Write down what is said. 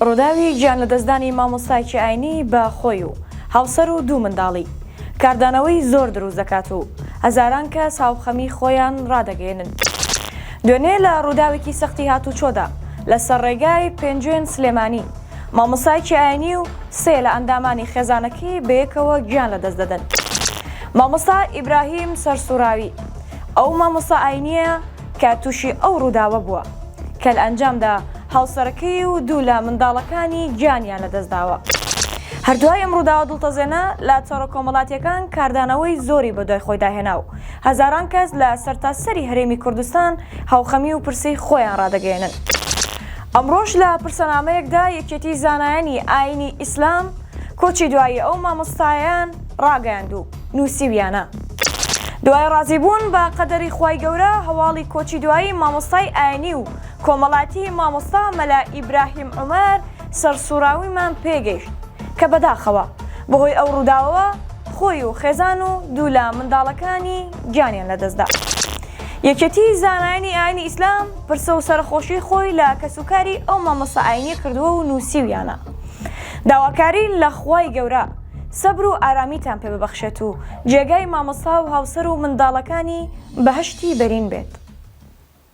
ڕووداوی گیان لە دەستدانی مامۆستایکی ئاینی بە خۆی و هاوسەر و دوو منداڵی کاردانەوەی زۆر دروست دەکات و هەزاران کەس هاوخەمی خۆیان ڕادەگەێنن. دوێنێ لە ڕووداوێکی سەختی هاتوچۆدا لەسەر ڕێگای پێنجوێن سلێمانی مامۆستایکی ئاینی و سێ لە ئەندامانی خێزانەکەی بەیەکەوە گیان لەدەست دەدەن. مامۆستا ئیبراهیم سەرسوراوی ئەو مامۆستا ئاینیە کە تووشی ئەو ڕووداوە بووە کە لە ئەنجامدا هاوسەرەکەی و دوو لە منداڵەکانی گیانیان لەدەستداوە. هەردووای ئەم ڕووداوە دڵتەزێنە لە چۆرە کۆمەڵاتیەکان کاردانەوەی زۆری بە دوای خۆی داهێنا و هەزاران کەس لە سەرتاسەری هەرێمی کوردستان هاوخەمی و پرسی خۆیان ڕادەگەێنن. ئەمڕۆژ لە پرسەنامەیەکدا یەکێتی زانایانی ئاینی ئیسلام کۆچی دوایی ئەو مامۆستایان ڕاگەیاند و نووسیویانە. دوای ڕازیبوون بە قەدەری خوای گەورە هەواڵی کۆچی دوایی مامۆستای ئاینی و کۆمەڵاتی مامۆستا مەلا ئیبراهیم عومەر سەرسوراویمان پێگەیشت کە بەداخەوە بەهۆی ئەو ڕووداوەوە خۆی و خێزان و دوو لە منداڵەکانی گیانیان لەدەستدا. یەکێتی زانایانی ئاینی ئیسلام پرسە و سەرخۆشی خۆی لە کەسوکاری ئەو مامۆستا ئاینی کردووە و نووسیویانە. داواکاری لە خوای گەورە سەبر و ئارامیتان پێ ببەخشێت و جێگای مامۆستا و هاوسەر و منداڵەکانی بەهەشتی بەرین بێت.